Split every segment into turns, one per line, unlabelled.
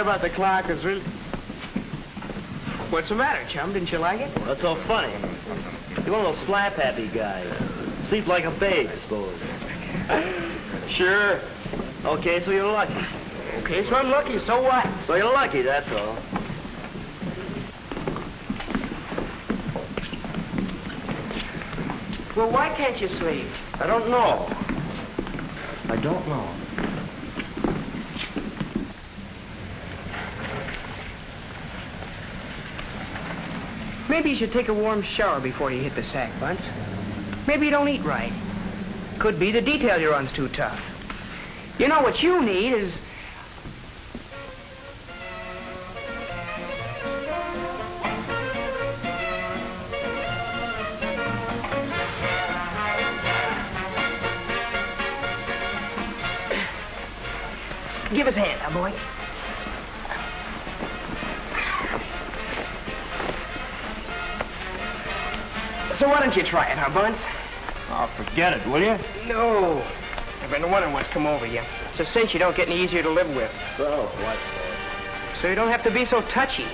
About the clock is really... What's the matter, chum? Didn't you like it?
What's so funny? You're one of those slap-happy guys. Sleep like a babe, I suppose.
Sure.
Okay, so you're lucky.
Okay, so I'm lucky. So what?
So you're lucky, that's all.
Well, why can't you sleep?
I don't know. I don't know.
Maybe you should take a warm shower before you hit the sack, Bunce. Maybe you don't eat right. Could be the detail you run's too tough. You know what you need is... Give us a hand, now, boy. So why don't you try it, huh, Bunce?
Oh, forget it, will you?
No. I've been wondering what's come over you. It's a cinch you don't get any easier to live with.
So, what?
So you don't have to be so touchy.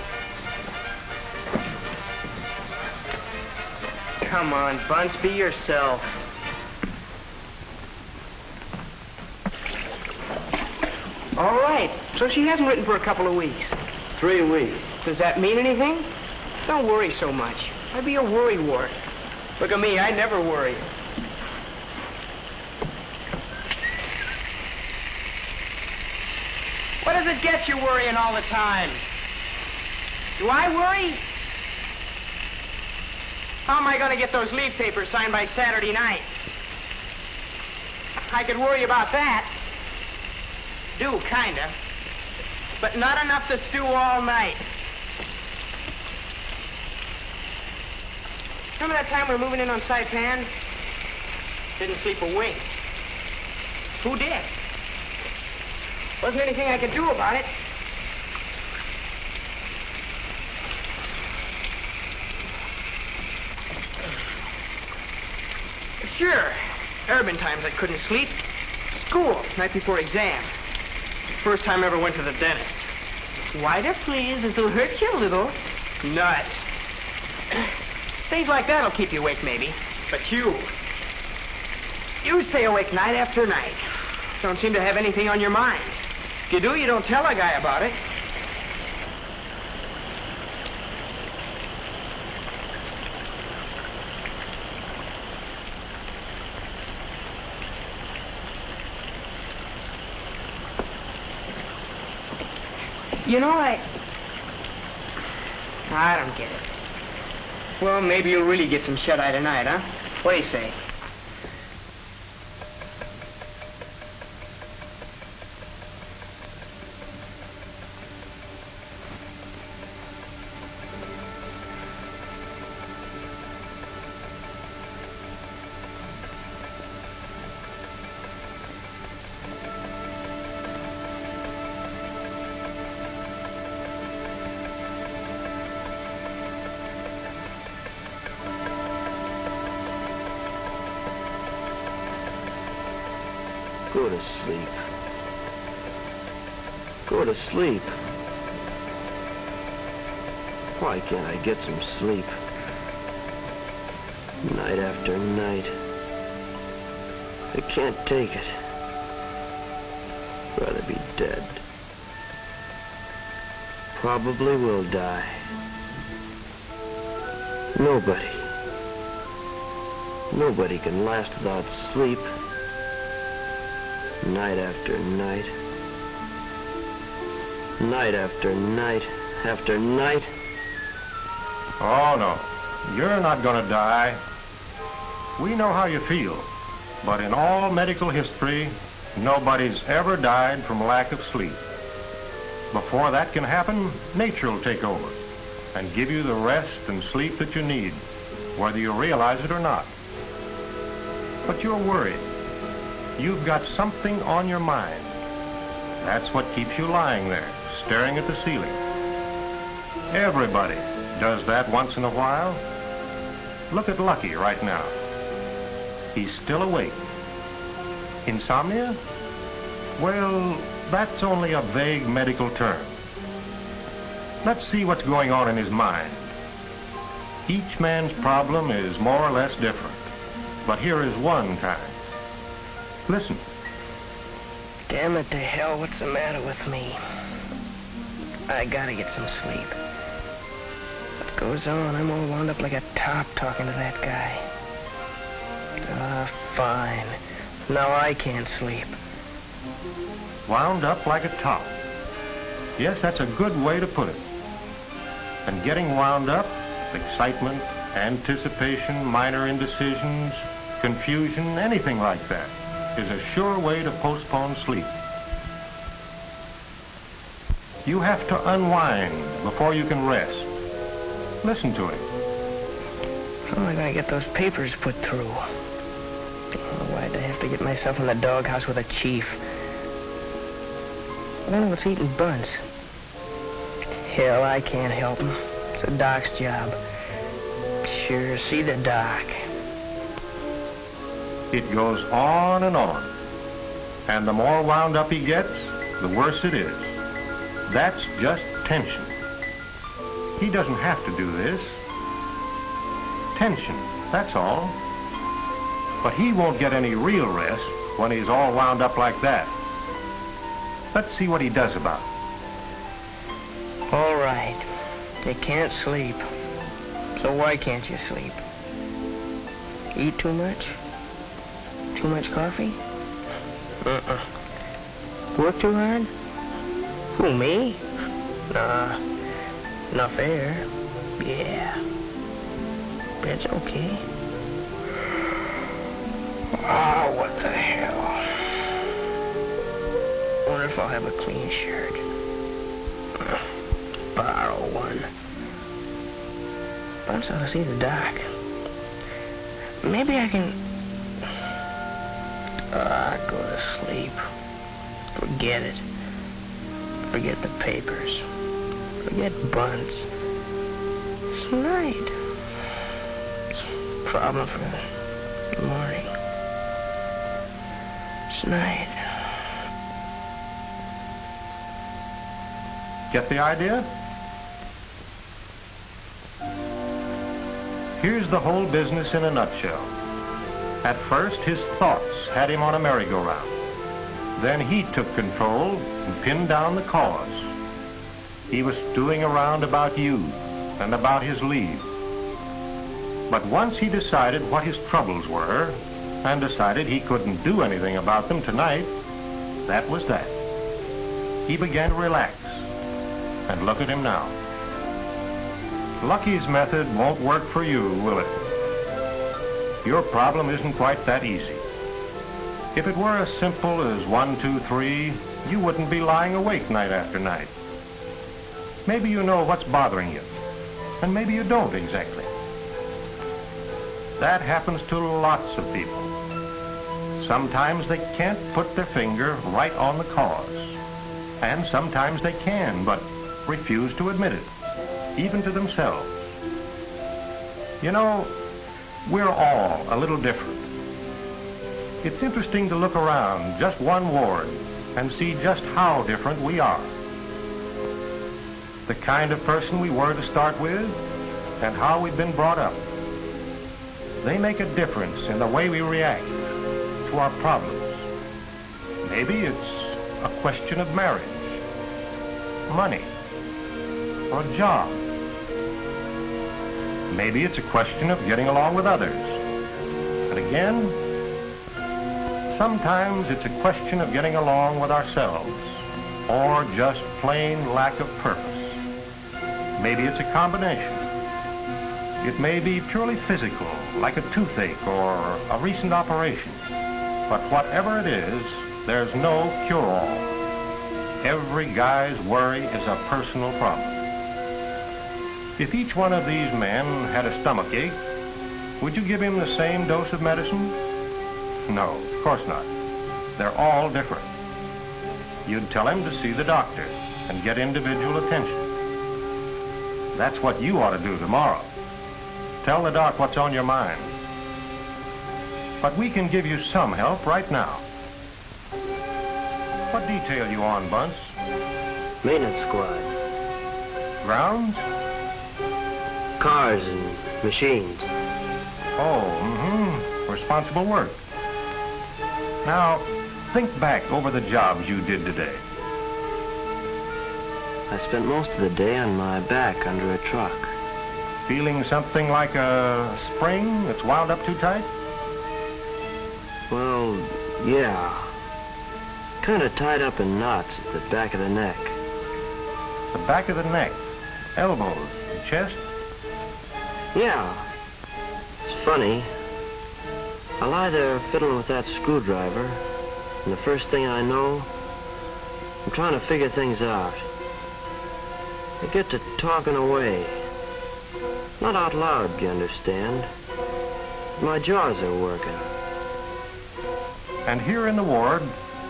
Come on, Bunce, be yourself. All right. So she hasn't written for a couple of weeks.
3 weeks.
Does that mean anything? Don't worry so much. I'd be a worrywart. Look at me, I never worry. What does it get you worrying all the time? Do I worry? How am I going to get those leave papers signed by Saturday night? I could worry about that. Do, kinda. But not enough to stew all night. Remember that time we were moving in on Saipan? Didn't sleep a wink. Who did? Wasn't anything I could do about it. Sure. There have been times I couldn't sleep. School, night before exam. First time I ever went to the dentist. Wider, please. This'll hurt you a little. Nuts. Things like that'll keep you awake, maybe. But you stay awake night after night. Don't seem to have anything on your mind. If you do, you don't tell a guy about it. You know, I don't get it. Well, maybe you'll really get some shut-eye tonight, huh? What do you say?
Go to sleep. Go to sleep. Why can't I get some sleep? Night after night. I can't take it. Rather be dead. Probably will die. Nobody can last without sleep. Night after night. Night after night after night.
Oh, no. You're not going to die. We know how you feel. But in all medical history, nobody's ever died from lack of sleep. Before that can happen, nature will take over and give you the rest and sleep that you need, whether you realize it or not. But you're worried. You've got something on your mind. That's what keeps you lying there, staring at the ceiling. Everybody does that once in a while. Look at Lucky right now. He's still awake. Insomnia? Well, that's only a vague medical term. Let's see what's going on in his mind. Each man's problem is more or less different. But here is one kind. Listen.
Damn it to hell, what's the matter with me? I gotta get some sleep. What goes on, I'm all wound up like a top talking to that guy. Fine. Now I can't sleep.
Wound up like a top. Yes, that's a good way to put it. And getting wound up, excitement, anticipation, minor indecisions, confusion, anything like that, is a sure way to postpone sleep. You have to unwind before you can rest. Listen to him.
How am I gonna get those papers put through? Oh, why'd I have to get myself in the doghouse with a chief? I wonder what's eating Bunce. Hell, I can't help him. It's the doc's job. sure see the doc.
It goes on and on. And the more wound up he gets, the worse it is. That's just tension. He doesn't have to do this. Tension, that's all. But he won't get any real rest when he's all wound up like that. Let's see what he does about it.
All right. You can't sleep. So why can't you sleep? Eat too much? Too much coffee? Work too hard? Who, me? Nah. Enough air. Yeah. That's okay. Oh, what the hell? Wonder if I'll have a clean shirt. Borrow one. Once I'll see the doc. Maybe I can... go to sleep. Forget it. Forget the papers. Forget Bunce. It's night. It's a problem for the morning. It's night.
Get the idea? Here's the whole business in a nutshell. At first, his thoughts had him on a merry-go-round. Then he took control and pinned down the cause. He was stewing around about you and about his leave. But once he decided what his troubles were and decided he couldn't do anything about them tonight, that was that. He began to relax. And look at him now. Lucky's method won't work for you, will it? Your problem isn't quite that easy. If it were as simple as 1, 2, 3, you wouldn't be lying awake night after night. Maybe you know what's bothering you, and maybe you don't exactly. That happens to lots of people. Sometimes they can't put their finger right on the cause, and sometimes they can, but refuse to admit it, even to themselves. You know, we're all a little different. It's interesting to look around just one ward and see just how different we are. The kind of person we were to start with and how we've been brought up. They make a difference in the way we react to our problems. Maybe it's a question of marriage, money, or a job. Maybe it's a question of getting along with others. And again, sometimes it's a question of getting along with ourselves, or just plain lack of purpose. Maybe it's a combination. It may be purely physical, like a toothache or a recent operation. But whatever it is, there's no cure-all. Every guy's worry is a personal problem. If each one of these men had a stomachache, would you give him the same dose of medicine? No, of course not. They're all different. You'd tell him to see the doctor and get individual attention. That's what you ought to do tomorrow. Tell the doc what's on your mind. But we can give you some help right now. What detail you on, Bunce?
Maintenance squad.
Grounds?
Cars and machines.
Oh, responsible work. Now, think back over the jobs you did today.
I spent most of the day on my back under a truck.
Feeling something like a spring that's wound up too tight?
Well, yeah. Kind of tied up in knots at the back of the neck.
The back of the neck, elbows, chest?
Yeah. It's funny. I lie there fiddling with that screwdriver, and the first thing I know, I'm trying to figure things out. I get to talking away. Not out loud, you understand. My jaws are working.
And here in the ward,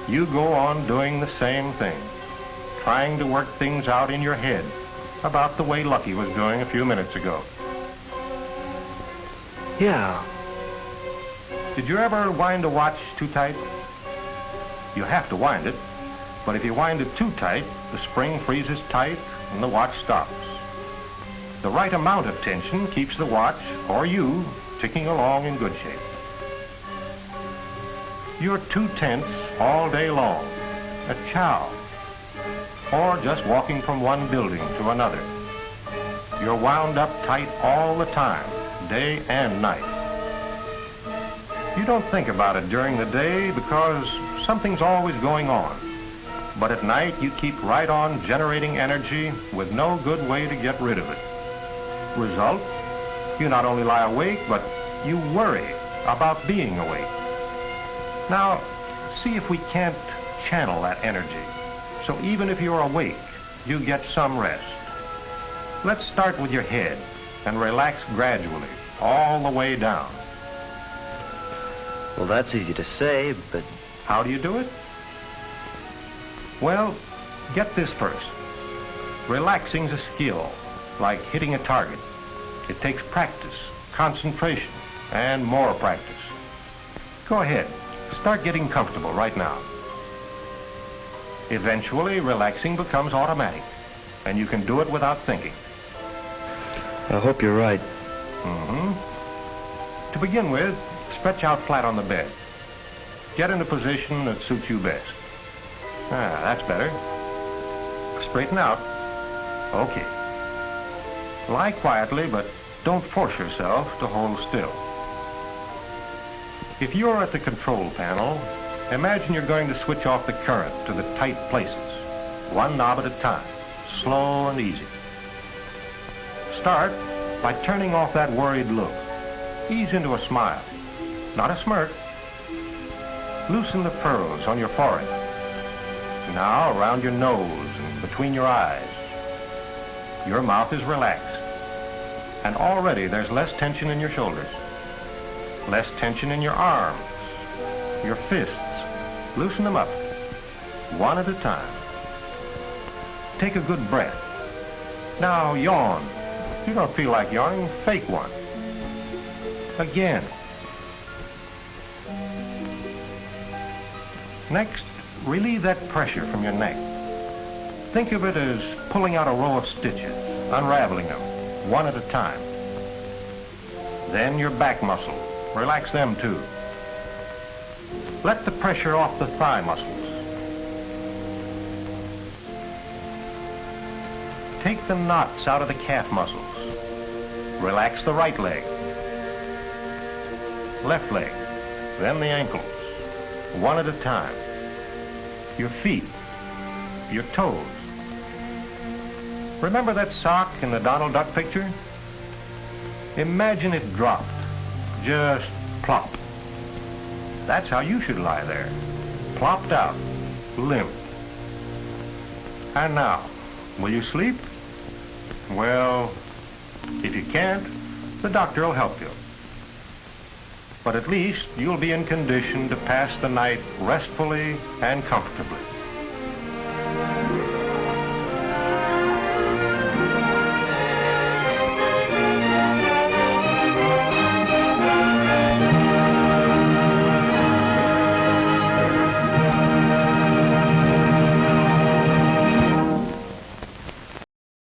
you go on doing the same thing, trying to work things out in your head, about the way Lucky was doing a few minutes ago.
Yeah.
Did you ever wind a watch too tight? You have to wind it, but if you wind it too tight, the spring freezes tight and the watch stops. The right amount of tension keeps the watch, or you, ticking along in good shape. You're too tense all day long, at chow, or just walking from one building to another. You're wound up tight all the time, day and night. You don't think about it during the day because something's always going on. But at night, you keep right on generating energy with no good way to get rid of it. Result, you not only lie awake, but you worry about being awake. Now, see if we can't channel that energy. So even if you're awake, you get some rest. Let's start with your head and relax gradually, all the way down.
Well, that's easy to say, but
How do you do it? Well, get this first. Relaxing's a skill, like hitting a target. It takes practice, concentration, and more practice. Go ahead, start getting comfortable right now. Eventually, relaxing becomes automatic, and you can do it without thinking.
I hope you're right.
To begin with, stretch out flat on the bed. Get in a position that suits you best. That's better. Straighten out. Okay. Lie quietly, but don't force yourself to hold still. If you're at the control panel, imagine you're going to switch off the current to the tight places, one knob at a time, slow and easy. Start by turning off that worried look. Ease into a smile, not a smirk. Loosen the furrows on your forehead. Now around your nose and between your eyes. Your mouth is relaxed, and already there's less tension in your shoulders, less tension in your arms, your fists. Loosen them up, one at a time. Take a good breath. Now yawn. If you don't feel like yawning, fake one. Again. Next, relieve that pressure from your neck. Think of it as pulling out a row of stitches, unraveling them, one at a time. Then your back muscles. Relax them too. Let the pressure off the thigh muscles. Take the knots out of the calf muscles. Relax the right leg, left leg, then the ankles, one at a time. Your feet, your toes. Remember that sock in the Donald Duck picture? Imagine it dropped, just plop. That's how you should lie there, plopped out, limp. And now, will you sleep? Well, if you can't, the doctor will help you. But at least you'll be in condition to pass the night restfully and comfortably.